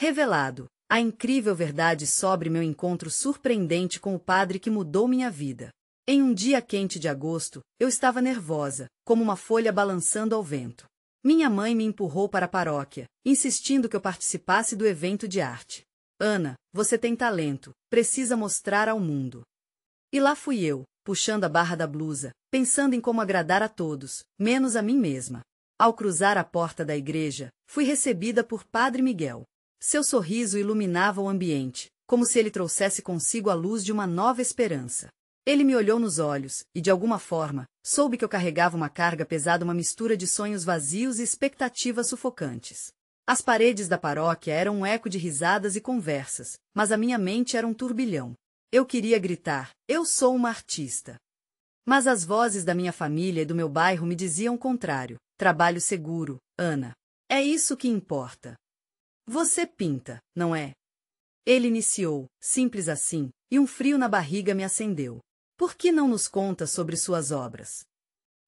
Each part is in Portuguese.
Revelado. A incrível verdade sobre meu encontro surpreendente com o padre que mudou minha vida. Em um dia quente de agosto, eu estava nervosa, como uma folha balançando ao vento. Minha mãe me empurrou para a paróquia, insistindo que eu participasse do evento de arte. Ana, você tem talento, precisa mostrar ao mundo. E lá fui eu, puxando a barra da blusa, pensando em como agradar a todos, menos a mim mesma. Ao cruzar a porta da igreja, fui recebida por Padre Miguel. Seu sorriso iluminava o ambiente, como se ele trouxesse consigo a luz de uma nova esperança. Ele me olhou nos olhos, e de alguma forma, soube que eu carregava uma carga pesada, uma mistura de sonhos vazios e expectativas sufocantes. As paredes da paróquia eram um eco de risadas e conversas, mas a minha mente era um turbilhão. Eu queria gritar, eu sou uma artista. Mas as vozes da minha família e do meu bairro me diziam o contrário. Trabalho seguro, Ana. É isso que importa. Você pinta, não é? Ele iniciou, simples assim, e um frio na barriga me acendeu. Por que não nos conta sobre suas obras?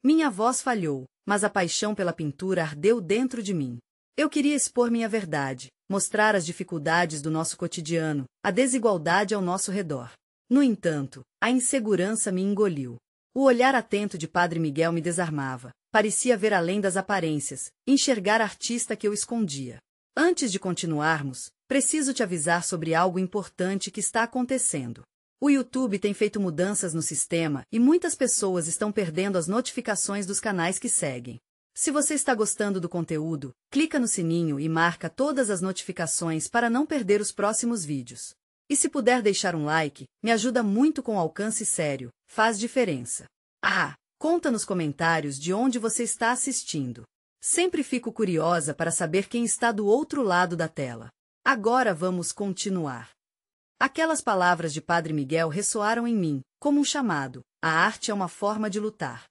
Minha voz falhou, mas a paixão pela pintura ardeu dentro de mim. Eu queria expor minha verdade, mostrar as dificuldades do nosso cotidiano, a desigualdade ao nosso redor. No entanto, a insegurança me engoliu. O olhar atento de Padre Miguel me desarmava. Parecia ver além das aparências, enxergar a artista que eu escondia. Antes de continuarmos, preciso te avisar sobre algo importante que está acontecendo. O YouTube tem feito mudanças no sistema e muitas pessoas estão perdendo as notificações dos canais que seguem. Se você está gostando do conteúdo, clica no sininho e marca todas as notificações para não perder os próximos vídeos. E se puder deixar um like, me ajuda muito com alcance sério, faz diferença. Conta nos comentários de onde você está assistindo. Sempre fico curiosa para saber quem está do outro lado da tela. Agora vamos continuar. Aquelas palavras de Padre Miguel ressoaram em mim, como um chamado. A arte é uma forma de lutar.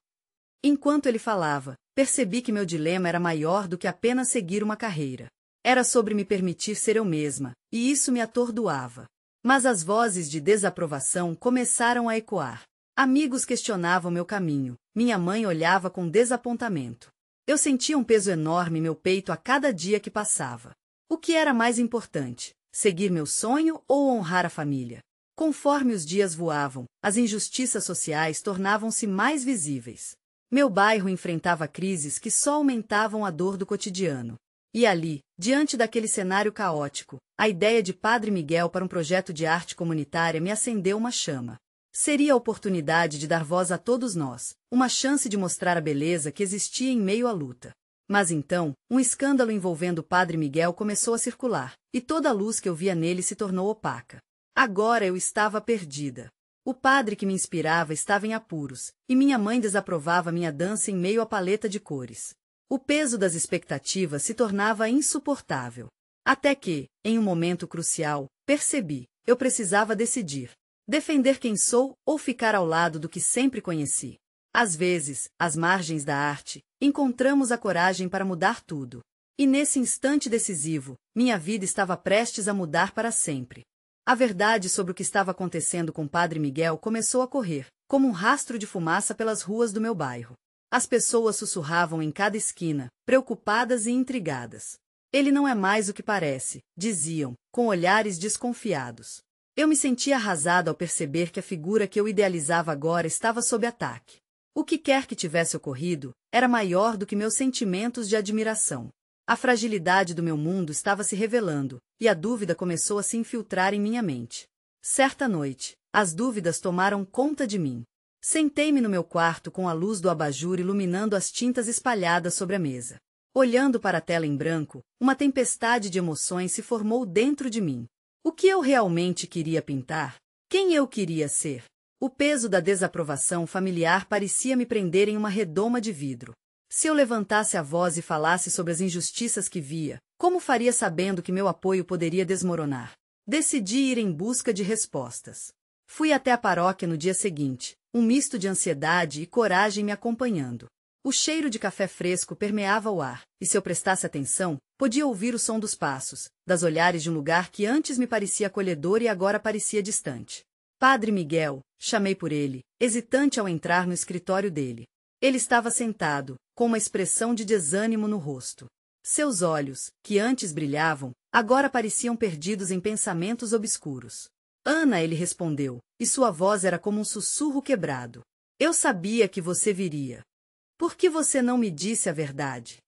Enquanto ele falava, percebi que meu dilema era maior do que apenas seguir uma carreira. Era sobre me permitir ser eu mesma, e isso me atordoava. Mas as vozes de desaprovação começaram a ecoar. Amigos questionavam meu caminho, minha mãe olhava com desapontamento. Eu sentia um peso enorme em meu peito a cada dia que passava. O que era mais importante? Seguir meu sonho ou honrar a família? Conforme os dias voavam, as injustiças sociais tornavam-se mais visíveis. Meu bairro enfrentava crises que só aumentavam a dor do cotidiano. E ali, diante daquele cenário caótico, a ideia de Padre Miguel para um projeto de arte comunitária me acendeu uma chama. Seria a oportunidade de dar voz a todos nós, uma chance de mostrar a beleza que existia em meio à luta. Mas então, um escândalo envolvendo Padre Miguel começou a circular, e toda a luz que eu via nele se tornou opaca. Agora eu estava perdida. O padre que me inspirava estava em apuros, e minha mãe desaprovava minha dança em meio à paleta de cores. O peso das expectativas se tornava insuportável. Até que, em um momento crucial, percebi, eu precisava decidir. Defender quem sou ou ficar ao lado do que sempre conheci. Às vezes, às margens da arte, encontramos a coragem para mudar tudo. E nesse instante decisivo, minha vida estava prestes a mudar para sempre. A verdade sobre o que estava acontecendo com Padre Miguel começou a correr, como um rastro de fumaça pelas ruas do meu bairro. As pessoas sussurravam em cada esquina, preocupadas e intrigadas. Ele não é mais o que parece, diziam, com olhares desconfiados. Eu me sentia arrasada ao perceber que a figura que eu idealizava agora estava sob ataque. O que quer que tivesse ocorrido, era maior do que meus sentimentos de admiração. A fragilidade do meu mundo estava se revelando, e a dúvida começou a se infiltrar em minha mente. Certa noite, as dúvidas tomaram conta de mim. Sentei-me no meu quarto com a luz do abajur iluminando as tintas espalhadas sobre a mesa. Olhando para a tela em branco, uma tempestade de emoções se formou dentro de mim. O que eu realmente queria pintar? Quem eu queria ser? O peso da desaprovação familiar parecia me prender em uma redoma de vidro. Se eu levantasse a voz e falasse sobre as injustiças que via, como faria sabendo que meu apoio poderia desmoronar? Decidi ir em busca de respostas. Fui até a paróquia no dia seguinte, um misto de ansiedade e coragem me acompanhando. O cheiro de café fresco permeava o ar, e se eu prestasse atenção, podia ouvir o som dos passos, das olhares de um lugar que antes me parecia acolhedor e agora parecia distante. Padre Miguel, chamei por ele, hesitante ao entrar no escritório dele. Ele estava sentado, com uma expressão de desânimo no rosto. Seus olhos, que antes brilhavam, agora pareciam perdidos em pensamentos obscuros. Ana, ele respondeu, e sua voz era como um sussurro quebrado. Eu sabia que você viria. Por que você não me disse a verdade?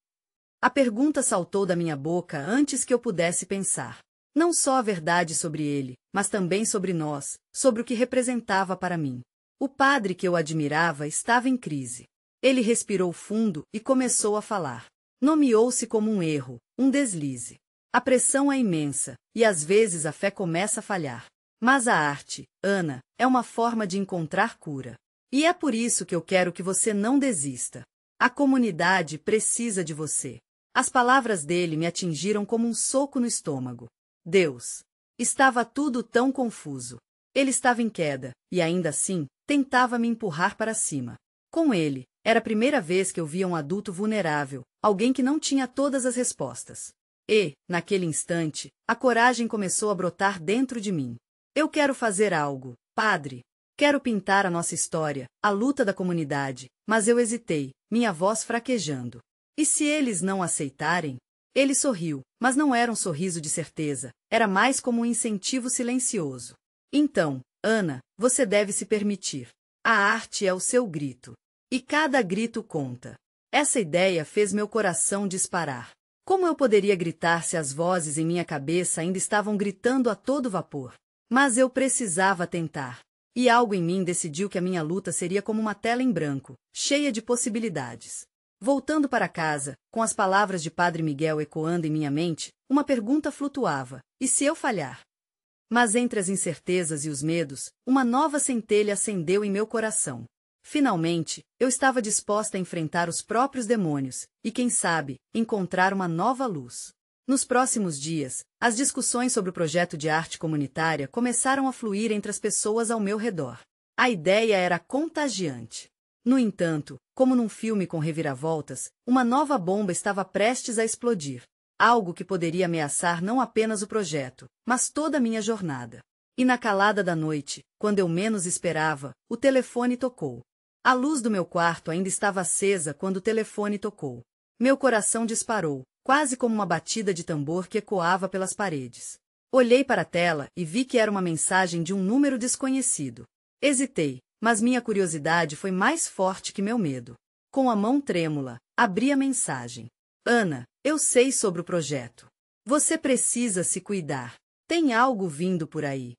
A pergunta saltou da minha boca antes que eu pudesse pensar. Não só a verdade sobre ele, mas também sobre nós, sobre o que representava para mim. O padre que eu admirava estava em crise. Ele respirou fundo e começou a falar. Nomeou-se como um erro, um deslize. A pressão é imensa, e às vezes a fé começa a falhar. Mas a arte, Ana, é uma forma de encontrar cura. E é por isso que eu quero que você não desista. A comunidade precisa de você. As palavras dele me atingiram como um soco no estômago. Deus! Estava tudo tão confuso. Ele estava em queda, e ainda assim, tentava me empurrar para cima. Com ele, era a primeira vez que eu via um adulto vulnerável, alguém que não tinha todas as respostas. E, naquele instante, a coragem começou a brotar dentro de mim. Eu quero fazer algo, padre. Quero pintar a nossa história, a luta da comunidade, mas eu hesitei, minha voz fraquejando. E se eles não aceitarem? Ele sorriu, mas não era um sorriso de certeza, era mais como um incentivo silencioso. Então, Ana, você deve se permitir. A arte é o seu grito. E cada grito conta. Essa ideia fez meu coração disparar. Como eu poderia gritar se as vozes em minha cabeça ainda estavam gritando a todo vapor? Mas eu precisava tentar. E algo em mim decidiu que a minha luta seria como uma tela em branco, cheia de possibilidades. Voltando para casa, com as palavras de Padre Miguel ecoando em minha mente, uma pergunta flutuava: e se eu falhar? Mas entre as incertezas e os medos, uma nova centelha acendeu em meu coração. Finalmente, eu estava disposta a enfrentar os próprios demônios, e quem sabe, encontrar uma nova luz. Nos próximos dias, as discussões sobre o projeto de arte comunitária começaram a fluir entre as pessoas ao meu redor. A ideia era contagiante. No entanto, como num filme com reviravoltas, uma nova bomba estava prestes a explodir. Algo que poderia ameaçar não apenas o projeto, mas toda a minha jornada. E na calada da noite, quando eu menos esperava, o telefone tocou. A luz do meu quarto ainda estava acesa quando o telefone tocou. Meu coração disparou, quase como uma batida de tambor que ecoava pelas paredes. Olhei para a tela e vi que era uma mensagem de um número desconhecido. Hesitei, mas minha curiosidade foi mais forte que meu medo. Com a mão trêmula, abri a mensagem. Ana, eu sei sobre o projeto. Você precisa se cuidar. Tem algo vindo por aí.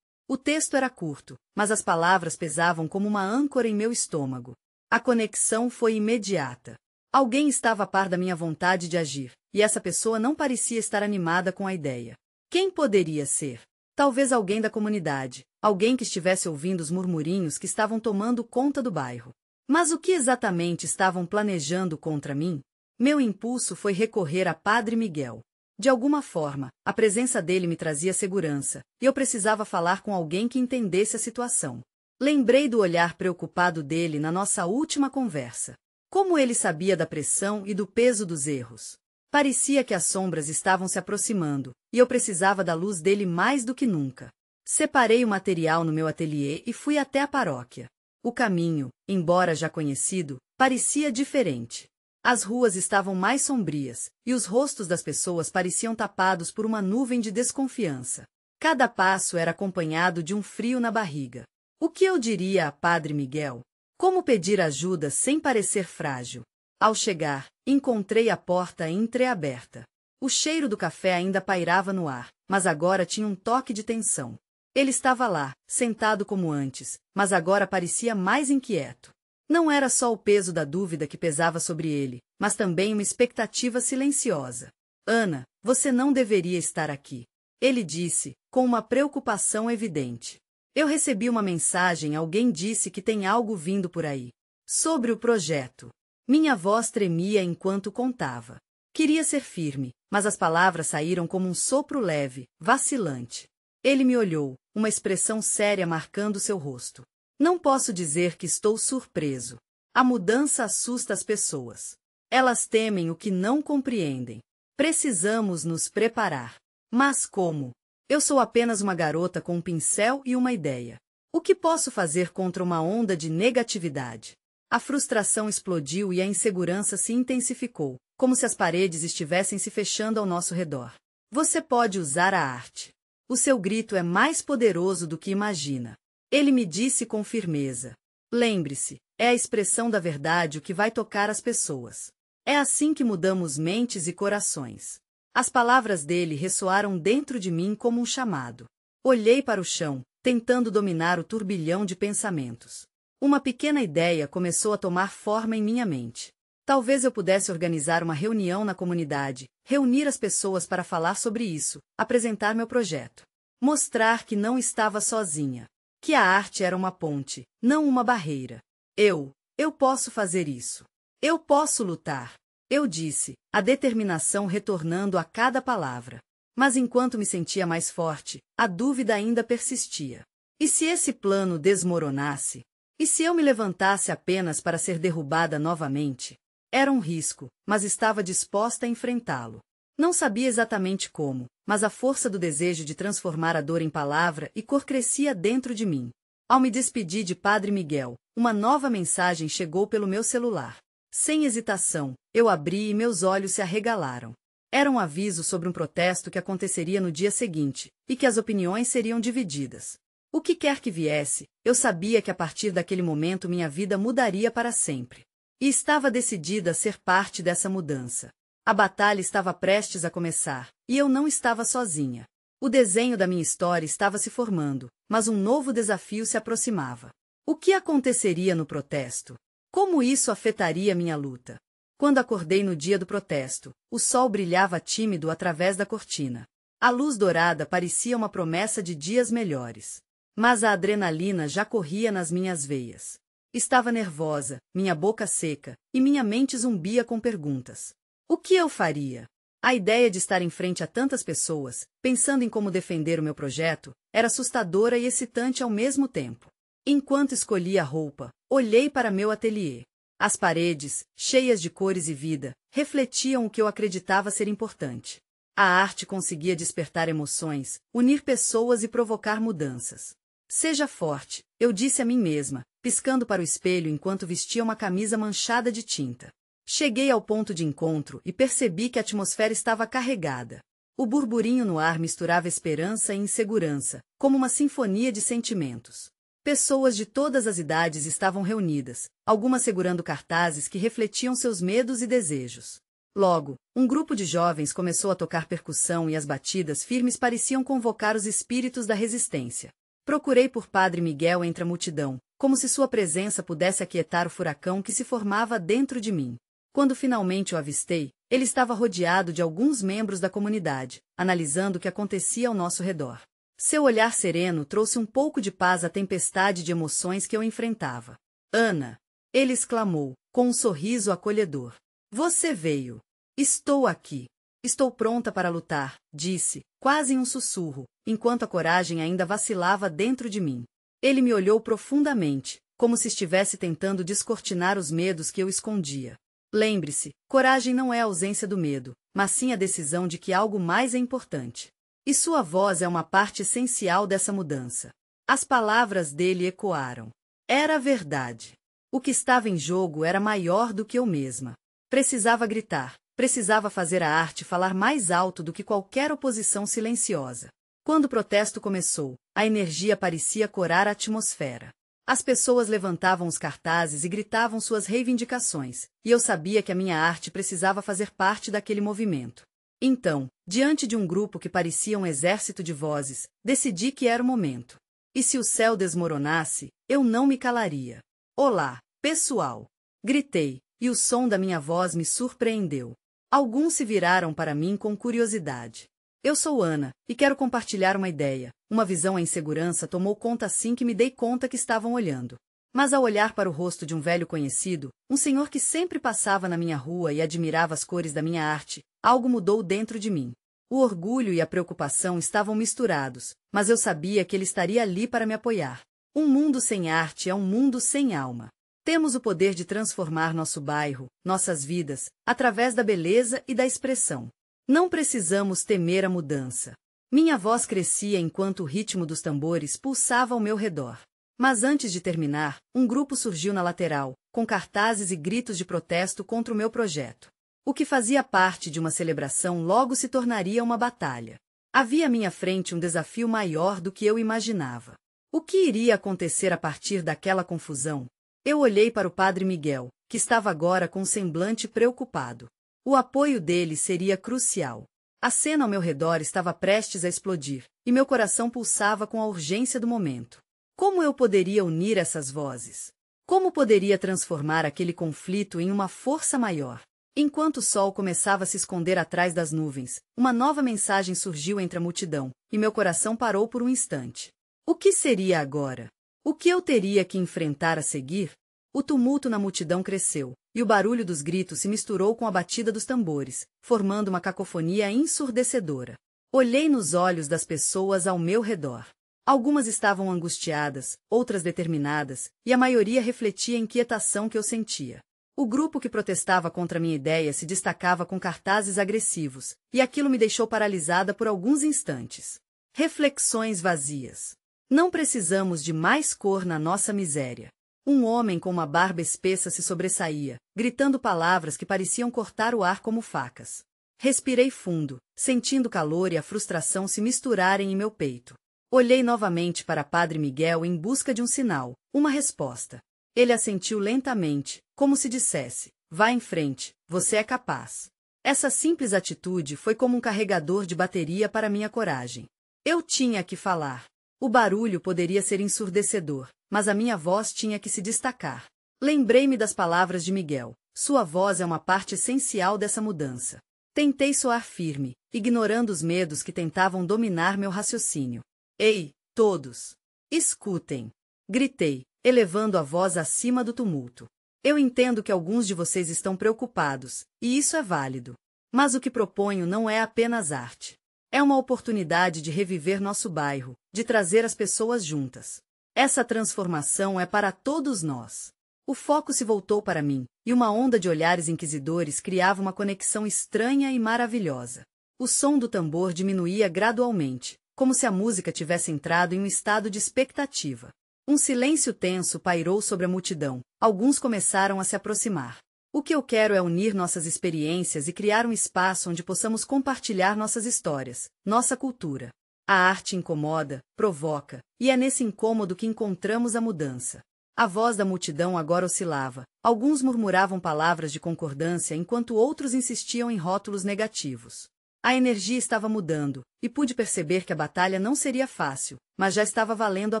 O texto era curto, mas as palavras pesavam como uma âncora em meu estômago. A conexão foi imediata. Alguém estava a par da minha vontade de agir, e essa pessoa não parecia estar animada com a ideia. Quem poderia ser? Talvez alguém da comunidade, alguém que estivesse ouvindo os murmurinhos que estavam tomando conta do bairro. Mas o que exatamente estavam planejando contra mim? Meu impulso foi recorrer a Padre Miguel. De alguma forma, a presença dele me trazia segurança, e eu precisava falar com alguém que entendesse a situação. Lembrei do olhar preocupado dele na nossa última conversa. Como ele sabia da pressão e do peso dos erros? Parecia que as sombras estavam se aproximando, e eu precisava da luz dele mais do que nunca. Separei o material no meu ateliê e fui até a paróquia. O caminho, embora já conhecido, parecia diferente. As ruas estavam mais sombrias, e os rostos das pessoas pareciam tapados por uma nuvem de desconfiança. Cada passo era acompanhado de um frio na barriga. O que eu diria a Padre Miguel? Como pedir ajuda sem parecer frágil? Ao chegar, encontrei a porta entreaberta. O cheiro do café ainda pairava no ar, mas agora tinha um toque de tensão. Ele estava lá, sentado como antes, mas agora parecia mais inquieto. Não era só o peso da dúvida que pesava sobre ele, mas também uma expectativa silenciosa. Ana, você não deveria estar aqui. Ele disse, com uma preocupação evidente. Eu recebi uma mensagem, alguém disse que tem algo vindo por aí. Sobre o projeto. Minha voz tremia enquanto contava. Queria ser firme, mas as palavras saíram como um sopro leve, vacilante. Ele me olhou, uma expressão séria marcando seu rosto. Não posso dizer que estou surpreso. A mudança assusta as pessoas. Elas temem o que não compreendem. Precisamos nos preparar. Mas como? Eu sou apenas uma garota com um pincel e uma ideia. O que posso fazer contra uma onda de negatividade? A frustração explodiu e a insegurança se intensificou, como se as paredes estivessem se fechando ao nosso redor. Você pode usar a arte. O seu grito é mais poderoso do que imagina. Ele me disse com firmeza. Lembre-se, é a expressão da verdade o que vai tocar as pessoas. É assim que mudamos mentes e corações. As palavras dele ressoaram dentro de mim como um chamado. Olhei para o chão, tentando dominar o turbilhão de pensamentos. Uma pequena ideia começou a tomar forma em minha mente. Talvez eu pudesse organizar uma reunião na comunidade, reunir as pessoas para falar sobre isso, apresentar meu projeto. Mostrar que não estava sozinha. Que a arte era uma ponte, não uma barreira. Eu posso fazer isso. Eu posso lutar. Eu disse, a determinação retornando a cada palavra. Mas enquanto me sentia mais forte, a dúvida ainda persistia. E se esse plano desmoronasse? E se eu me levantasse apenas para ser derrubada novamente? Era um risco, mas estava disposta a enfrentá-lo. Não sabia exatamente como, mas a força do desejo de transformar a dor em palavra e cor crescia dentro de mim. Ao me despedir de Padre Miguel, uma nova mensagem chegou pelo meu celular. Sem hesitação, eu abri e meus olhos se arregalaram. Era um aviso sobre um protesto que aconteceria no dia seguinte, e que as opiniões seriam divididas. O que quer que viesse, eu sabia que a partir daquele momento minha vida mudaria para sempre. E estava decidida a ser parte dessa mudança. A batalha estava prestes a começar, e eu não estava sozinha. O desenho da minha história estava se formando, mas um novo desafio se aproximava. O que aconteceria no protesto? Como isso afetaria minha luta? Quando acordei no dia do protesto, o sol brilhava tímido através da cortina. A luz dourada parecia uma promessa de dias melhores. Mas a adrenalina já corria nas minhas veias. Estava nervosa, minha boca seca, e minha mente zumbia com perguntas. O que eu faria? A ideia de estar em frente a tantas pessoas, pensando em como defender o meu projeto, era assustadora e excitante ao mesmo tempo. Enquanto escolhia a roupa, olhei para meu ateliê. As paredes, cheias de cores e vida, refletiam o que eu acreditava ser importante. A arte conseguia despertar emoções, unir pessoas e provocar mudanças. Seja forte, eu disse a mim mesma, piscando para o espelho enquanto vestia uma camisa manchada de tinta. Cheguei ao ponto de encontro e percebi que a atmosfera estava carregada. O burburinho no ar misturava esperança e insegurança, como uma sinfonia de sentimentos. Pessoas de todas as idades estavam reunidas, algumas segurando cartazes que refletiam seus medos e desejos. Logo, um grupo de jovens começou a tocar percussão e as batidas firmes pareciam convocar os espíritos da resistência. Procurei por Padre Miguel entre a multidão, como se sua presença pudesse aquietar o furacão que se formava dentro de mim. Quando finalmente o avistei, ele estava rodeado de alguns membros da comunidade, analisando o que acontecia ao nosso redor. Seu olhar sereno trouxe um pouco de paz à tempestade de emoções que eu enfrentava. Ana! Ele exclamou, com um sorriso acolhedor. Você veio. Estou aqui. Estou pronta para lutar, disse, quase em um sussurro, enquanto a coragem ainda vacilava dentro de mim. Ele me olhou profundamente, como se estivesse tentando descortinar os medos que eu escondia. Lembre-se, coragem não é a ausência do medo, mas sim a decisão de que algo mais é importante. E sua voz é uma parte essencial dessa mudança. As palavras dele ecoaram. Era verdade. O que estava em jogo era maior do que eu mesma. Precisava gritar, precisava fazer a arte falar mais alto do que qualquer oposição silenciosa. Quando o protesto começou, a energia parecia corar a atmosfera. As pessoas levantavam os cartazes e gritavam suas reivindicações, e eu sabia que a minha arte precisava fazer parte daquele movimento. Então, diante de um grupo que parecia um exército de vozes, decidi que era o momento. E se o céu desmoronasse, eu não me calaria. Olá, pessoal! Gritei, e o som da minha voz me surpreendeu. Alguns se viraram para mim com curiosidade. Eu sou Ana, e quero compartilhar uma ideia. Uma visão à insegurança tomou conta assim que me dei conta que estavam olhando. Mas ao olhar para o rosto de um velho conhecido, um senhor que sempre passava na minha rua e admirava as cores da minha arte, algo mudou dentro de mim. O orgulho e a preocupação estavam misturados, mas eu sabia que ele estaria ali para me apoiar. Um mundo sem arte é um mundo sem alma. Temos o poder de transformar nosso bairro, nossas vidas, através da beleza e da expressão. Não precisamos temer a mudança. Minha voz crescia enquanto o ritmo dos tambores pulsava ao meu redor. Mas antes de terminar, um grupo surgiu na lateral, com cartazes e gritos de protesto contra o meu projeto. O que fazia parte de uma celebração logo se tornaria uma batalha. Havia à minha frente um desafio maior do que eu imaginava. O que iria acontecer a partir daquela confusão? Eu olhei para o padre Miguel, que estava agora com um semblante preocupado. O apoio dele seria crucial. A cena ao meu redor estava prestes a explodir, e meu coração pulsava com a urgência do momento. Como eu poderia unir essas vozes? Como poderia transformar aquele conflito em uma força maior? Enquanto o sol começava a se esconder atrás das nuvens, uma nova mensagem surgiu entre a multidão, e meu coração parou por um instante. O que seria agora? O que eu teria que enfrentar a seguir? O tumulto na multidão cresceu, e o barulho dos gritos se misturou com a batida dos tambores, formando uma cacofonia ensurdecedora. Olhei nos olhos das pessoas ao meu redor. Algumas estavam angustiadas, outras determinadas, e a maioria refletia a inquietação que eu sentia. O grupo que protestava contra minha ideia se destacava com cartazes agressivos, e aquilo me deixou paralisada por alguns instantes. Reflexões vazias. Não precisamos de mais cor na nossa miséria. Um homem com uma barba espessa se sobressaía, gritando palavras que pareciam cortar o ar como facas. Respirei fundo, sentindo o calor e a frustração se misturarem em meu peito. Olhei novamente para Padre Miguel em busca de um sinal, uma resposta. Ele assentiu lentamente, como se dissesse: vá em frente, você é capaz. Essa simples atitude foi como um carregador de bateria para minha coragem. Eu tinha que falar. O barulho poderia ser ensurdecedor, mas a minha voz tinha que se destacar. Lembrei-me das palavras de Miguel. Sua voz é uma parte essencial dessa mudança. Tentei soar firme, ignorando os medos que tentavam dominar meu raciocínio. Ei, todos! Escutem! Gritei, elevando a voz acima do tumulto. Eu entendo que alguns de vocês estão preocupados, e isso é válido. Mas o que proponho não é apenas arte. É uma oportunidade de reviver nosso bairro, de trazer as pessoas juntas. Essa transformação é para todos nós. O foco se voltou para mim, e uma onda de olhares inquisidores criava uma conexão estranha e maravilhosa. O som do tambor diminuía gradualmente, como se a música tivesse entrado em um estado de expectativa. Um silêncio tenso pairou sobre a multidão. Alguns começaram a se aproximar. O que eu quero é unir nossas experiências e criar um espaço onde possamos compartilhar nossas histórias, nossa cultura. A arte incomoda, provoca, e é nesse incômodo que encontramos a mudança. A voz da multidão agora oscilava. Alguns murmuravam palavras de concordância enquanto outros insistiam em rótulos negativos. A energia estava mudando, e pude perceber que a batalha não seria fácil, mas já estava valendo a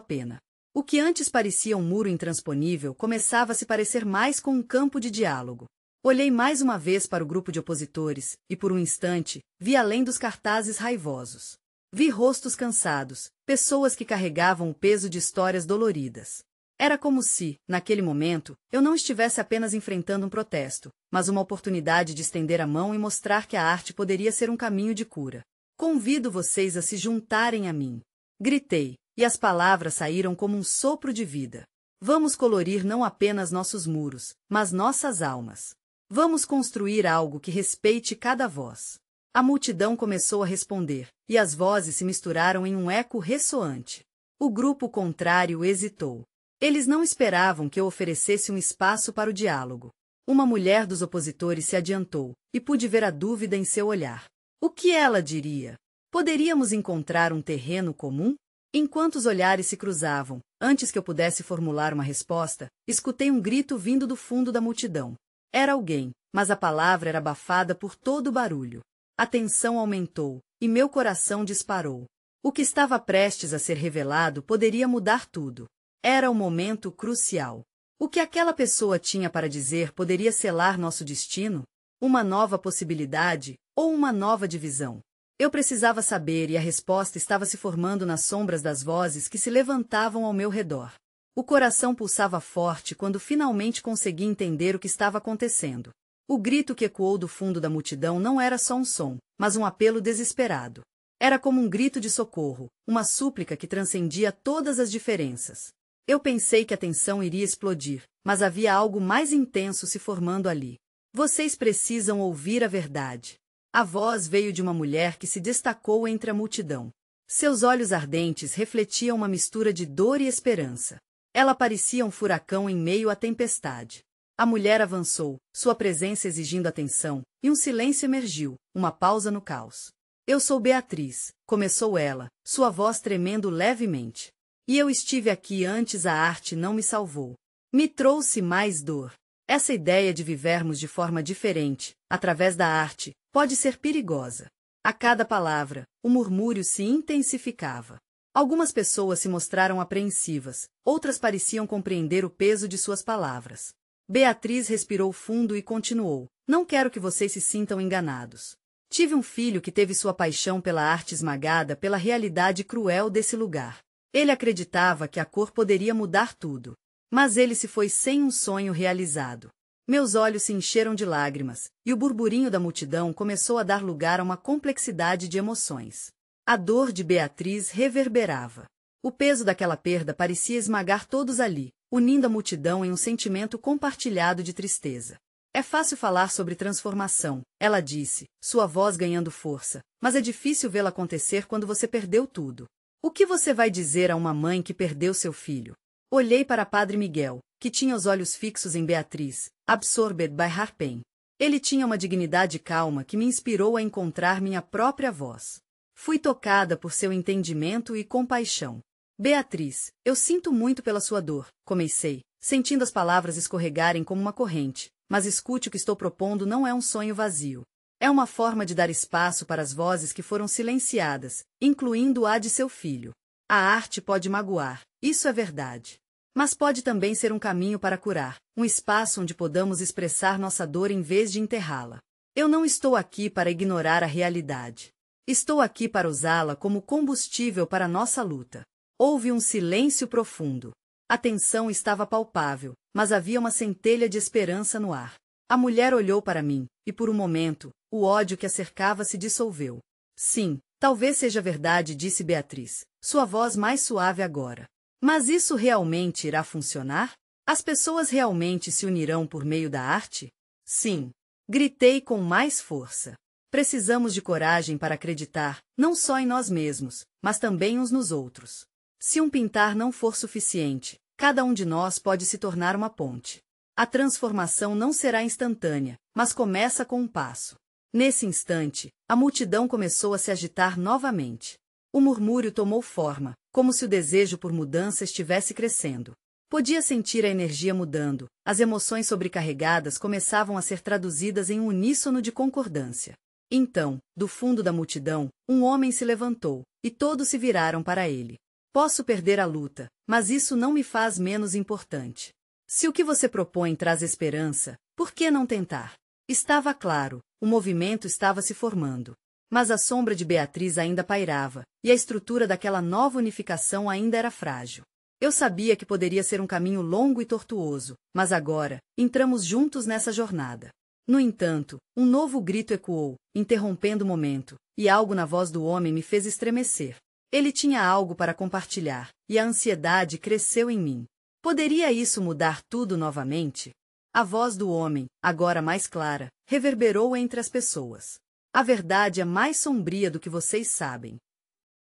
pena. O que antes parecia um muro intransponível começava a se parecer mais com um campo de diálogo. Olhei mais uma vez para o grupo de opositores, e por um instante, vi além dos cartazes raivosos. Vi rostos cansados, pessoas que carregavam o peso de histórias doloridas. Era como se, naquele momento, eu não estivesse apenas enfrentando um protesto, mas uma oportunidade de estender a mão e mostrar que a arte poderia ser um caminho de cura. Convido vocês a se juntarem a mim. Gritei, e as palavras saíram como um sopro de vida. Vamos colorir não apenas nossos muros, mas nossas almas. Vamos construir algo que respeite cada voz. A multidão começou a responder, e as vozes se misturaram em um eco ressoante. O grupo contrário hesitou. Eles não esperavam que eu oferecesse um espaço para o diálogo. Uma mulher dos opositores se adiantou, e pude ver a dúvida em seu olhar. O que ela diria? Poderíamos encontrar um terreno comum? Enquanto os olhares se cruzavam, antes que eu pudesse formular uma resposta, escutei um grito vindo do fundo da multidão. Era alguém, mas a palavra era abafada por todo o barulho. A tensão aumentou, e meu coração disparou. O que estava prestes a ser revelado poderia mudar tudo. Era o momento crucial. O que aquela pessoa tinha para dizer poderia selar nosso destino? Uma nova possibilidade, ou uma nova divisão? Eu precisava saber e a resposta estava se formando nas sombras das vozes que se levantavam ao meu redor. O coração pulsava forte quando finalmente consegui entender o que estava acontecendo. O grito que ecoou do fundo da multidão não era só um som, mas um apelo desesperado. Era como um grito de socorro, uma súplica que transcendia todas as diferenças. Eu pensei que a tensão iria explodir, mas havia algo mais intenso se formando ali. Vocês precisam ouvir a verdade. A voz veio de uma mulher que se destacou entre a multidão. Seus olhos ardentes refletiam uma mistura de dor e esperança. Ela parecia um furacão em meio à tempestade. A mulher avançou, sua presença exigindo atenção, e um silêncio emergiu, uma pausa no caos. Eu sou Beatriz, começou ela, sua voz tremendo levemente. E eu estive aqui antes, a arte não me salvou. Me trouxe mais dor. Essa ideia de vivermos de forma diferente, através da arte, pode ser perigosa. A cada palavra, o murmúrio se intensificava. Algumas pessoas se mostraram apreensivas, outras pareciam compreender o peso de suas palavras. Beatriz respirou fundo e continuou: não quero que vocês se sintam enganados. Tive um filho que teve sua paixão pela arte esmagada pela realidade cruel desse lugar. Ele acreditava que a cor poderia mudar tudo. Mas ele se foi sem um sonho realizado. Meus olhos se encheram de lágrimas, e o burburinho da multidão começou a dar lugar a uma complexidade de emoções. A dor de Beatriz reverberava. O peso daquela perda parecia esmagar todos ali, unindo a multidão em um sentimento compartilhado de tristeza. É fácil falar sobre transformação, ela disse, sua voz ganhando força, mas é difícil vê-la acontecer quando você perdeu tudo. O que você vai dizer a uma mãe que perdeu seu filho? Olhei para Padre Miguel, que tinha os olhos fixos em Beatriz, absorbed by her pain. Ele tinha uma dignidade calma que me inspirou a encontrar minha própria voz. Fui tocada por seu entendimento e compaixão. Beatriz, eu sinto muito pela sua dor, comecei, sentindo as palavras escorregarem como uma corrente, mas escute, o que estou propondo não é um sonho vazio. É uma forma de dar espaço para as vozes que foram silenciadas, incluindo a de seu filho. A arte pode magoar, isso é verdade. Mas pode também ser um caminho para curar, um espaço onde podamos expressar nossa dor em vez de enterrá-la. Eu não estou aqui para ignorar a realidade. Estou aqui para usá-la como combustível para nossa luta. Houve um silêncio profundo. A tensão estava palpável, mas havia uma centelha de esperança no ar. A mulher olhou para mim, e por um momento, o ódio que a cercava se dissolveu. Sim, talvez seja verdade, disse Beatriz, sua voz mais suave agora. Mas isso realmente irá funcionar? As pessoas realmente se unirão por meio da arte? Sim. Gritei com mais força. Precisamos de coragem para acreditar, não só em nós mesmos, mas também uns nos outros. Se um pintar não for suficiente, cada um de nós pode se tornar uma ponte. A transformação não será instantânea, mas começa com um passo. Nesse instante, a multidão começou a se agitar novamente. O murmúrio tomou forma, como se o desejo por mudança estivesse crescendo. Podia sentir a energia mudando, as emoções sobrecarregadas começavam a ser traduzidas em um uníssono de concordância. Então, do fundo da multidão, um homem se levantou, e todos se viraram para ele. Posso perder a luta, mas isso não me faz menos importante. Se o que você propõe traz esperança, por que não tentar? Estava claro, o movimento estava se formando. Mas a sombra de Beatriz ainda pairava, e a estrutura daquela nova unificação ainda era frágil. Eu sabia que poderia ser um caminho longo e tortuoso, mas agora, entramos juntos nessa jornada. No entanto, um novo grito ecoou, interrompendo o momento, e algo na voz do homem me fez estremecer. Ele tinha algo para compartilhar, e a ansiedade cresceu em mim. Poderia isso mudar tudo novamente? A voz do homem, agora mais clara, reverberou entre as pessoas. A verdade é mais sombria do que vocês sabem.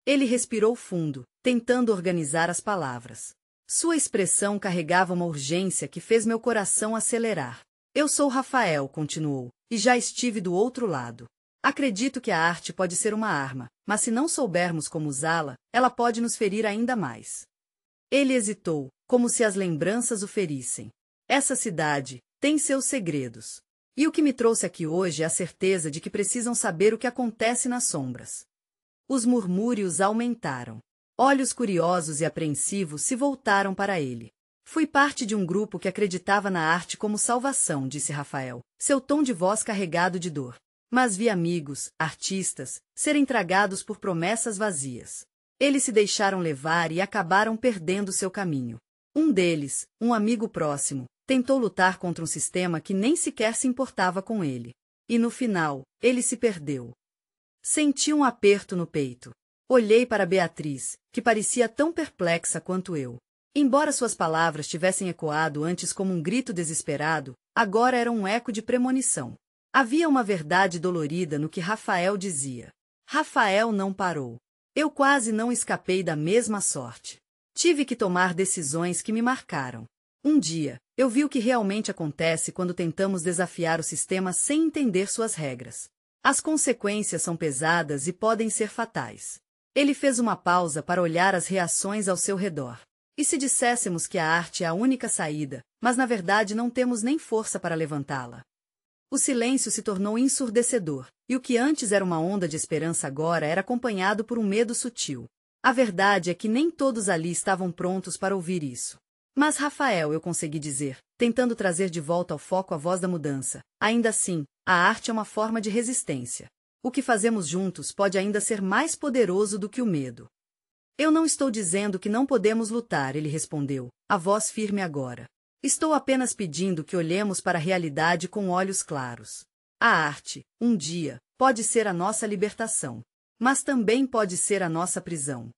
Ele respirou fundo, tentando organizar as palavras. Sua expressão carregava uma urgência que fez meu coração acelerar. Eu sou Rafael, continuou, e já estive do outro lado. Acredito que a arte pode ser uma arma, mas se não soubermos como usá-la, ela pode nos ferir ainda mais. Ele hesitou, como se as lembranças o ferissem. Essa cidade tem seus segredos. E o que me trouxe aqui hoje é a certeza de que precisam saber o que acontece nas sombras. Os murmúrios aumentaram. Olhos curiosos e apreensivos se voltaram para ele. Fui parte de um grupo que acreditava na arte como salvação, disse Rafael, seu tom de voz carregado de dor. Mas vi amigos, artistas, serem tragados por promessas vazias. Eles se deixaram levar e acabaram perdendo seu caminho. Um deles, um amigo próximo, tentou lutar contra um sistema que nem sequer se importava com ele. E no final, ele se perdeu. Senti um aperto no peito. Olhei para Beatriz, que parecia tão perplexa quanto eu. Embora suas palavras tivessem ecoado antes como um grito desesperado, agora era um eco de premonição. Havia uma verdade dolorida no que Rafael dizia. Rafael não parou. Eu quase não escapei da mesma sorte. Tive que tomar decisões que me marcaram. Um dia, eu vi o que realmente acontece quando tentamos desafiar o sistema sem entender suas regras. As consequências são pesadas e podem ser fatais. Ele fez uma pausa para olhar as reações ao seu redor. E se disséssemos que a arte é a única saída, mas na verdade não temos nem força para levantá-la? O silêncio se tornou ensurdecedor, e o que antes era uma onda de esperança agora era acompanhado por um medo sutil. A verdade é que nem todos ali estavam prontos para ouvir isso. Mas Rafael, eu consegui dizer, tentando trazer de volta ao foco a voz da mudança. Ainda assim, a arte é uma forma de resistência. O que fazemos juntos pode ainda ser mais poderoso do que o medo. Eu não estou dizendo que não podemos lutar, ele respondeu, a voz firme agora. Estou apenas pedindo que olhemos para a realidade com olhos claros. A arte, um dia, pode ser a nossa libertação, mas também pode ser a nossa prisão.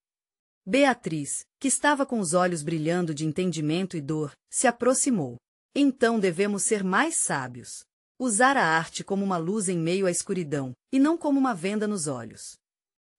Beatriz, que estava com os olhos brilhando de entendimento e dor, se aproximou. Então devemos ser mais sábios. Usar a arte como uma luz em meio à escuridão, e não como uma venda nos olhos.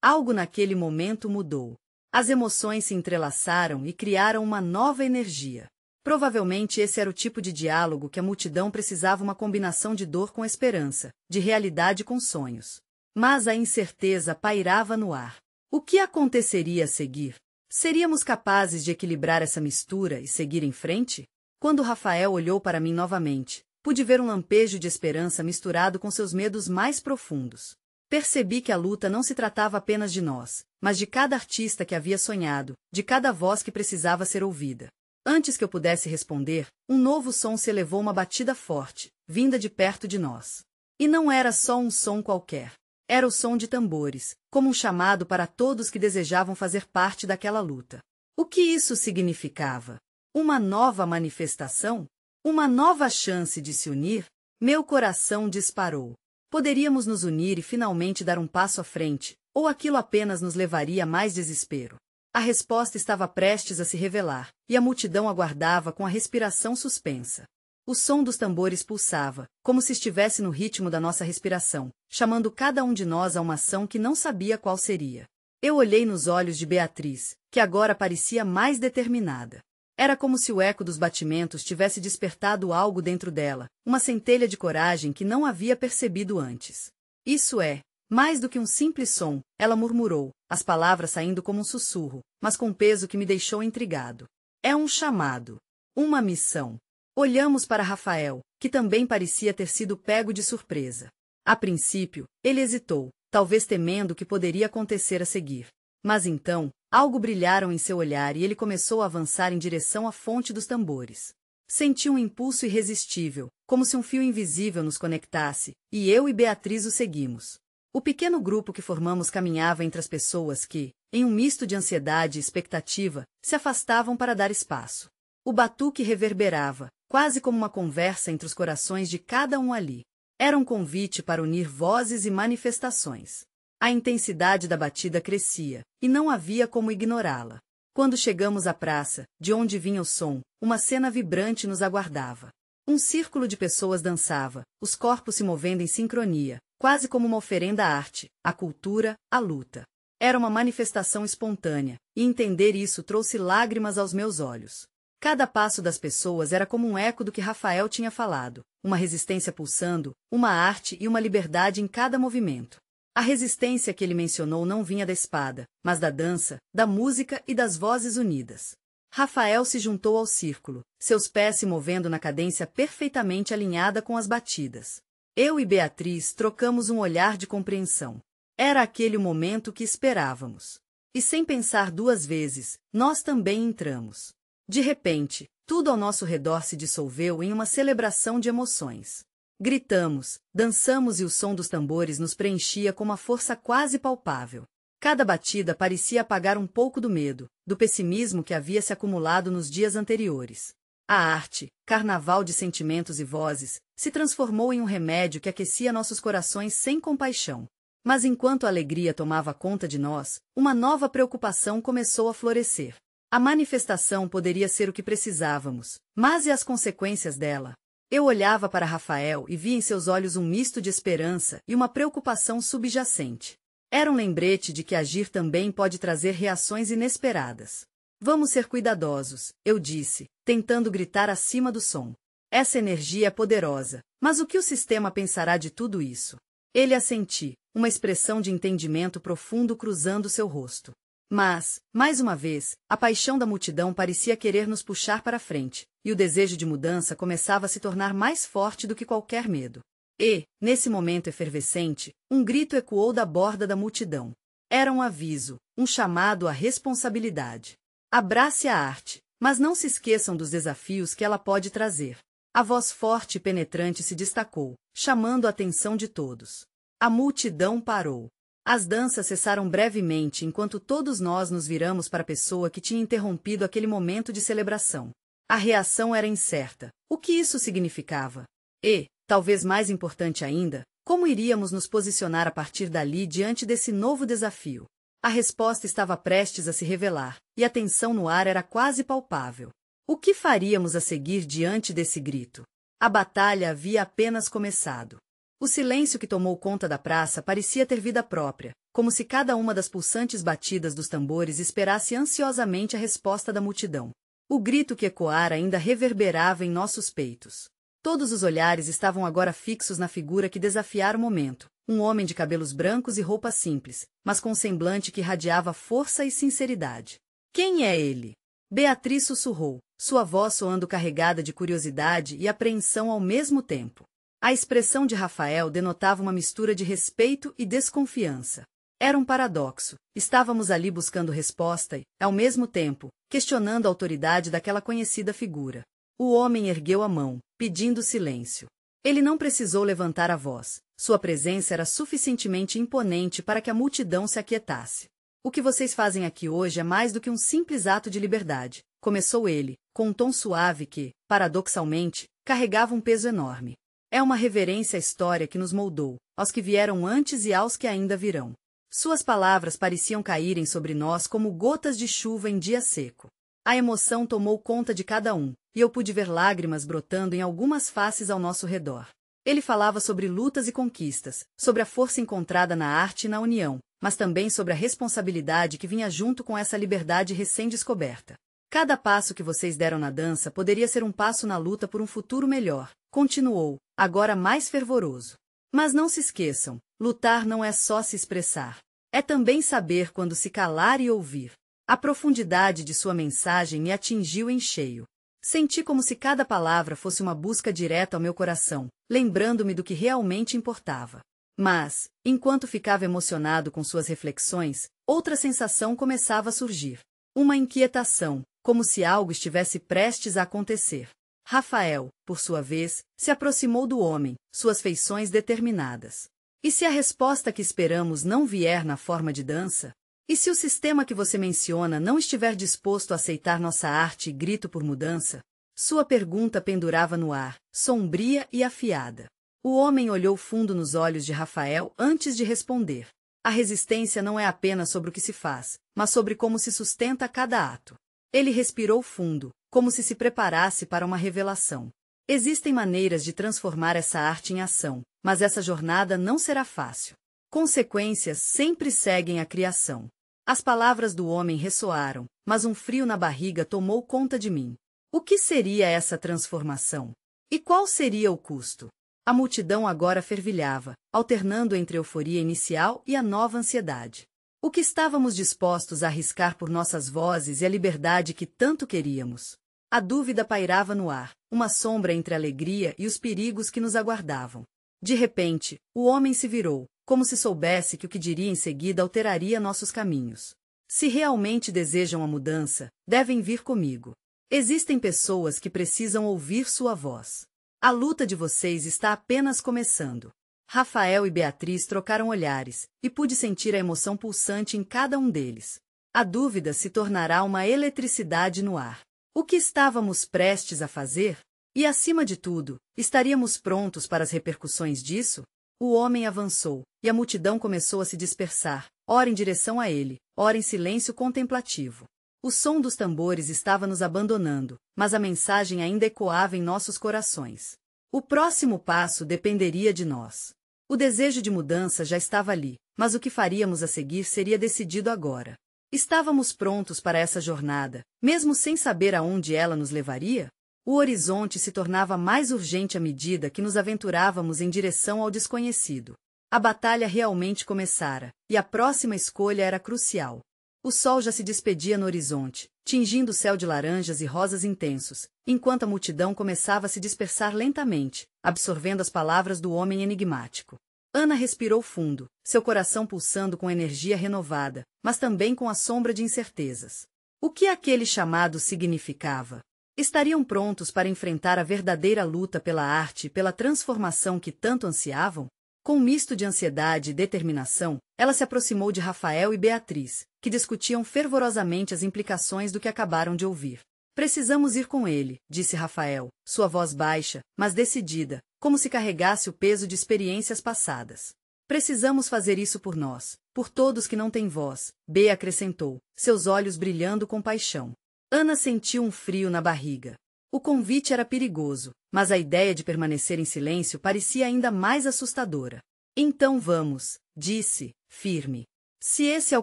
Algo naquele momento mudou. As emoções se entrelaçaram e criaram uma nova energia. Provavelmente esse era o tipo de diálogo que a multidão precisava, uma combinação de dor com esperança, de realidade com sonhos. Mas a incerteza pairava no ar. O que aconteceria a seguir? Seríamos capazes de equilibrar essa mistura e seguir em frente? Quando Rafael olhou para mim novamente, pude ver um lampejo de esperança misturado com seus medos mais profundos. Percebi que a luta não se tratava apenas de nós, mas de cada artista que havia sonhado, de cada voz que precisava ser ouvida. Antes que eu pudesse responder, um novo som se elevou, uma batida forte, vinda de perto de nós. E não era só um som qualquer. Era o som de tambores, como um chamado para todos que desejavam fazer parte daquela luta. O que isso significava? Uma nova manifestação? Uma nova chance de se unir? Meu coração disparou. Poderíamos nos unir e finalmente dar um passo à frente, ou aquilo apenas nos levaria a mais desespero? A resposta estava prestes a se revelar, e a multidão aguardava com a respiração suspensa. O som dos tambores pulsava, como se estivesse no ritmo da nossa respiração, chamando cada um de nós a uma ação que não sabia qual seria. Eu olhei nos olhos de Beatriz, que agora parecia mais determinada. Era como se o eco dos batimentos tivesse despertado algo dentro dela, uma centelha de coragem que não havia percebido antes. Isso é, mais do que um simples som, ela murmurou, as palavras saindo como um sussurro, mas com peso que me deixou intrigado. É um chamado. Uma missão. Olhamos para Rafael, que também parecia ter sido pego de surpresa. A princípio, ele hesitou, talvez temendo o que poderia acontecer a seguir. Mas então, algo brilharam em seu olhar e ele começou a avançar em direção à fonte dos tambores. Senti um impulso irresistível, como se um fio invisível nos conectasse, e eu e Beatriz o seguimos. O pequeno grupo que formamos caminhava entre as pessoas que, em um misto de ansiedade e expectativa, se afastavam para dar espaço. O batuque reverberava, quase como uma conversa entre os corações de cada um ali. Era um convite para unir vozes e manifestações. A intensidade da batida crescia, e não havia como ignorá-la. Quando chegamos à praça, de onde vinha o som, uma cena vibrante nos aguardava. Um círculo de pessoas dançava, os corpos se movendo em sincronia, quase como uma oferenda à arte, à cultura, à luta. Era uma manifestação espontânea, e entender isso trouxe lágrimas aos meus olhos. Cada passo das pessoas era como um eco do que Rafael tinha falado, uma resistência pulsando, uma arte e uma liberdade em cada movimento. A resistência que ele mencionou não vinha da espada, mas da dança, da música e das vozes unidas. Rafael se juntou ao círculo, seus pés se movendo na cadência perfeitamente alinhada com as batidas. Eu e Beatriz trocamos um olhar de compreensão. Era aquele o momento que esperávamos. E sem pensar duas vezes, nós também entramos. De repente, tudo ao nosso redor se dissolveu em uma celebração de emoções. Gritamos, dançamos e o som dos tambores nos preenchia com uma força quase palpável. Cada batida parecia apagar um pouco do medo, do pessimismo que havia se acumulado nos dias anteriores. A arte, carnaval de sentimentos e vozes, se transformou em um remédio que aquecia nossos corações sem compaixão. Mas enquanto a alegria tomava conta de nós, uma nova preocupação começou a florescer. A manifestação poderia ser o que precisávamos, mas e as consequências dela? Eu olhava para Rafael e via em seus olhos um misto de esperança e uma preocupação subjacente. Era um lembrete de que agir também pode trazer reações inesperadas. Vamos ser cuidadosos, eu disse, tentando gritar acima do som. Essa energia é poderosa, mas o que o sistema pensará de tudo isso? Ele assenti, uma expressão de entendimento profundo cruzando seu rosto. Mas, mais uma vez, a paixão da multidão parecia querer nos puxar para frente, e o desejo de mudança começava a se tornar mais forte do que qualquer medo. E, nesse momento efervescente, um grito ecoou da borda da multidão. Era um aviso, um chamado à responsabilidade. Abrace a arte, mas não se esqueçam dos desafios que ela pode trazer. A voz forte e penetrante se destacou, chamando a atenção de todos. A multidão parou. As danças cessaram brevemente enquanto todos nós nos viramos para a pessoa que tinha interrompido aquele momento de celebração. A reação era incerta. O que isso significava? E, talvez mais importante ainda, como iríamos nos posicionar a partir dali diante desse novo desafio? A resposta estava prestes a se revelar, e a tensão no ar era quase palpável. O que faríamos a seguir diante desse grito? A batalha havia apenas começado. O silêncio que tomou conta da praça parecia ter vida própria, como se cada uma das pulsantes batidas dos tambores esperasse ansiosamente a resposta da multidão. O grito que ecoara ainda reverberava em nossos peitos. Todos os olhares estavam agora fixos na figura que desafiara o momento, um homem de cabelos brancos e roupa simples, mas com um semblante que irradiava força e sinceridade. Quem é ele? Beatriz sussurrou, sua voz soando carregada de curiosidade e apreensão ao mesmo tempo. A expressão de Rafael denotava uma mistura de respeito e desconfiança. Era um paradoxo. Estávamos ali buscando resposta e, ao mesmo tempo, questionando a autoridade daquela conhecida figura. O homem ergueu a mão, pedindo silêncio. Ele não precisou levantar a voz. Sua presença era suficientemente imponente para que a multidão se aquietasse. O que vocês fazem aqui hoje é mais do que um simples ato de liberdade, começou ele, com um tom suave que, paradoxalmente, carregava um peso enorme. É uma reverência à história que nos moldou, aos que vieram antes e aos que ainda virão. Suas palavras pareciam caírem sobre nós como gotas de chuva em dia seco. A emoção tomou conta de cada um, e eu pude ver lágrimas brotando em algumas faces ao nosso redor. Ele falava sobre lutas e conquistas, sobre a força encontrada na arte e na união, mas também sobre a responsabilidade que vinha junto com essa liberdade recém-descoberta. Cada passo que vocês deram na dança poderia ser um passo na luta por um futuro melhor, continuou, agora mais fervoroso. Mas não se esqueçam, lutar não é só se expressar. É também saber quando se calar e ouvir. A profundidade de sua mensagem me atingiu em cheio. Senti como se cada palavra fosse uma busca direta ao meu coração, lembrando-me do que realmente importava. Mas, enquanto ficava emocionado com suas reflexões, outra sensação começava a surgir. Uma inquietação, como se algo estivesse prestes a acontecer. Rafael, por sua vez, se aproximou do homem, suas feições determinadas. E se a resposta que esperamos não vier na forma de dança? E se o sistema que você menciona não estiver disposto a aceitar nossa arte e grito por mudança? Sua pergunta pendurava no ar, sombria e afiada. O homem olhou fundo nos olhos de Rafael antes de responder. A resistência não é apenas sobre o que se faz, mas sobre como se sustenta cada ato. Ele respirou fundo, como se preparasse para uma revelação. Existem maneiras de transformar essa arte em ação, mas essa jornada não será fácil. Consequências sempre seguem a criação. As palavras do homem ressoaram, mas um frio na barriga tomou conta de mim. O que seria essa transformação? E qual seria o custo? A multidão agora fervilhava, alternando entre a euforia inicial e a nova ansiedade. O que estávamos dispostos a arriscar por nossas vozes e a liberdade que tanto queríamos? A dúvida pairava no ar, uma sombra entre a alegria e os perigos que nos aguardavam. De repente, o homem se virou, como se soubesse que o que diria em seguida alteraria nossos caminhos. Se realmente desejam a mudança, devem vir comigo. Existem pessoas que precisam ouvir sua voz. A luta de vocês está apenas começando. Rafael e Beatriz trocaram olhares, e pude sentir a emoção pulsante em cada um deles. A dúvida se tornará uma eletricidade no ar. O que estávamos prestes a fazer? E, acima de tudo, estaríamos prontos para as repercussões disso? O homem avançou, e a multidão começou a se dispersar, ora em direção a ele, ora em silêncio contemplativo. O som dos tambores estava nos abandonando, mas a mensagem ainda ecoava em nossos corações. O próximo passo dependeria de nós. O desejo de mudança já estava ali, mas o que faríamos a seguir seria decidido agora. Estávamos prontos para essa jornada, mesmo sem saber aonde ela nos levaria? O horizonte se tornava mais urgente à medida que nos aventurávamos em direção ao desconhecido. A batalha realmente começara, e a próxima escolha era crucial. O sol já se despedia no horizonte, tingindo o céu de laranjas e rosas intensos, enquanto a multidão começava a se dispersar lentamente, absorvendo as palavras do homem enigmático. Ana respirou fundo, seu coração pulsando com energia renovada, mas também com a sombra de incertezas. O que aquele chamado significava? Estariam prontos para enfrentar a verdadeira luta pela arte e pela transformação que tanto ansiavam? Com um misto de ansiedade e determinação, ela se aproximou de Rafael e Beatriz, que discutiam fervorosamente as implicações do que acabaram de ouvir. Precisamos ir com ele, disse Rafael, sua voz baixa, mas decidida, como se carregasse o peso de experiências passadas. Precisamos fazer isso por nós, por todos que não têm voz, Bea acrescentou, seus olhos brilhando com paixão. Ana sentiu um frio na barriga. O convite era perigoso, mas a ideia de permanecer em silêncio parecia ainda mais assustadora. Então vamos, disse, firme. Se esse é o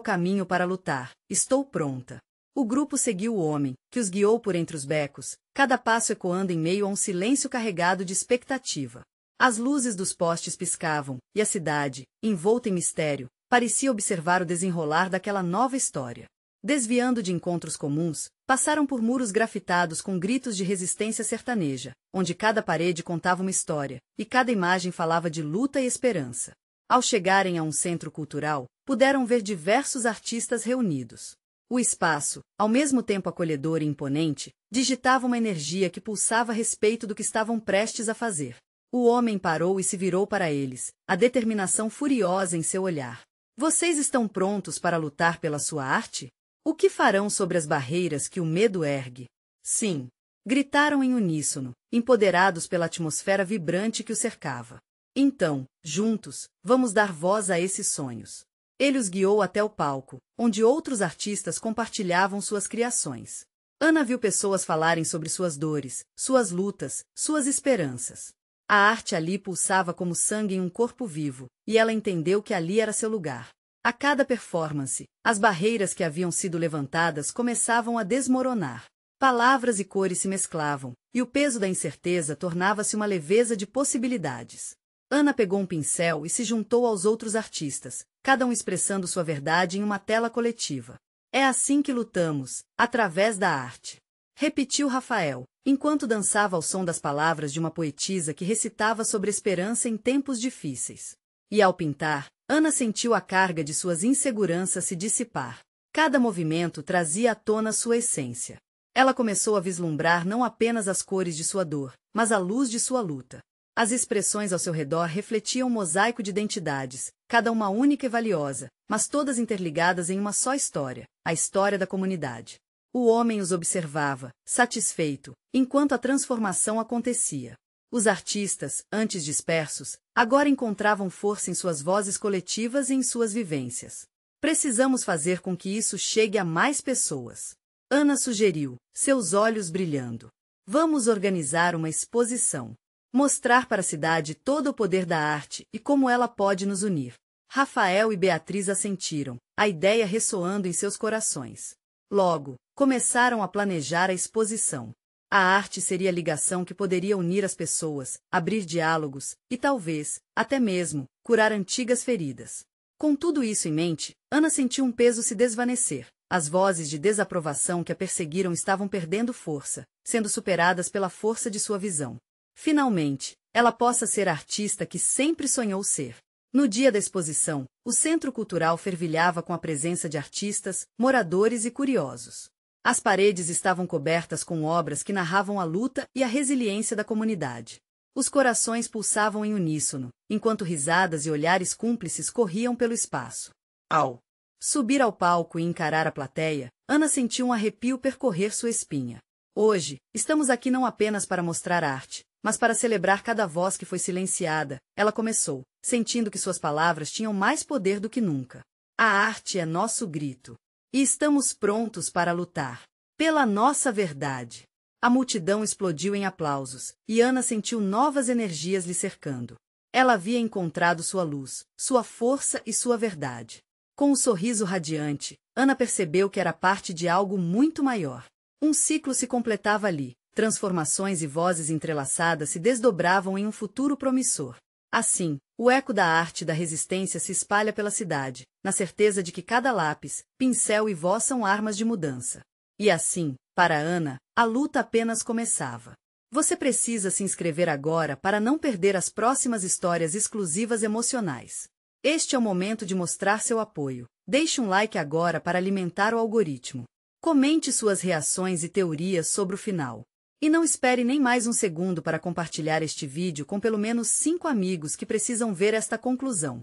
caminho para lutar, estou pronta. O grupo seguiu o homem, que os guiou por entre os becos, cada passo ecoando em meio a um silêncio carregado de expectativa. As luzes dos postes piscavam, e a cidade, envolta em mistério, parecia observar o desenrolar daquela nova história. Desviando de encontros comuns, passaram por muros grafitados com gritos de resistência sertaneja, onde cada parede contava uma história, e cada imagem falava de luta e esperança. Ao chegarem a um centro cultural, puderam ver diversos artistas reunidos. O espaço, ao mesmo tempo acolhedor e imponente, digitava uma energia que pulsava a respeito do que estavam prestes a fazer. O homem parou e se virou para eles, a determinação furiosa em seu olhar. Vocês estão prontos para lutar pela sua arte? O que farão sobre as barreiras que o medo ergue? Sim! Gritaram em uníssono, empoderados pela atmosfera vibrante que o cercava. Então, juntos, vamos dar voz a esses sonhos. Ele os guiou até o palco, onde outros artistas compartilhavam suas criações. Ana viu pessoas falarem sobre suas dores, suas lutas, suas esperanças. A arte ali pulsava como sangue em um corpo vivo, e ela entendeu que ali era seu lugar. A cada performance, as barreiras que haviam sido levantadas começavam a desmoronar. Palavras e cores se mesclavam, e o peso da incerteza tornava-se uma leveza de possibilidades. Ana pegou um pincel e se juntou aos outros artistas, cada um expressando sua verdade em uma tela coletiva. É assim que lutamos, através da arte. Repetiu Rafael, enquanto dançava ao som das palavras de uma poetisa que recitava sobre esperança em tempos difíceis. E ao pintar, Ana sentiu a carga de suas inseguranças se dissipar. Cada movimento trazia à tona sua essência. Ela começou a vislumbrar não apenas as cores de sua dor, mas a luz de sua luta. As expressões ao seu redor refletiam um mosaico de identidades, cada uma única e valiosa, mas todas interligadas em uma só história, a história da comunidade. O homem os observava, satisfeito, enquanto a transformação acontecia. Os artistas, antes dispersos, agora encontravam força em suas vozes coletivas e em suas vivências. Precisamos fazer com que isso chegue a mais pessoas. Ana sugeriu, seus olhos brilhando. Vamos organizar uma exposição. Mostrar para a cidade todo o poder da arte e como ela pode nos unir. Rafael e Beatriz assentiram, a ideia ressoando em seus corações. Logo, começaram a planejar a exposição. A arte seria a ligação que poderia unir as pessoas, abrir diálogos e, talvez, até mesmo, curar antigas feridas. Com tudo isso em mente, Ana sentiu um peso se desvanecer. As vozes de desaprovação que a perseguiram estavam perdendo força, sendo superadas pela força de sua visão. Finalmente, ela possa ser a artista que sempre sonhou ser. No dia da exposição, o Centro Cultural fervilhava com a presença de artistas, moradores e curiosos. As paredes estavam cobertas com obras que narravam a luta e a resiliência da comunidade. Os corações pulsavam em uníssono, enquanto risadas e olhares cúmplices corriam pelo espaço. Ao subir ao palco e encarar a plateia, Ana sentiu um arrepio percorrer sua espinha. Hoje, estamos aqui não apenas para mostrar arte, mas para celebrar cada voz que foi silenciada, ela começou, sentindo que suas palavras tinham mais poder do que nunca. A arte é nosso grito. E estamos prontos para lutar. Pela nossa verdade. A multidão explodiu em aplausos, e Ana sentiu novas energias lhe cercando. Ela havia encontrado sua luz, sua força e sua verdade. Com um sorriso radiante, Ana percebeu que era parte de algo muito maior. Um ciclo se completava ali, transformações e vozes entrelaçadas se desdobravam em um futuro promissor. Assim, o eco da arte da resistência se espalha pela cidade, na certeza de que cada lápis, pincel e voz são armas de mudança. E assim, para Ana, a luta apenas começava. Você precisa se inscrever agora para não perder as próximas histórias exclusivas emocionais. Este é o momento de mostrar seu apoio. Deixe um like agora para alimentar o algoritmo. Comente suas reações e teorias sobre o final. E não espere nem mais um segundo para compartilhar este vídeo com pelo menos 5 amigos que precisam ver esta conclusão.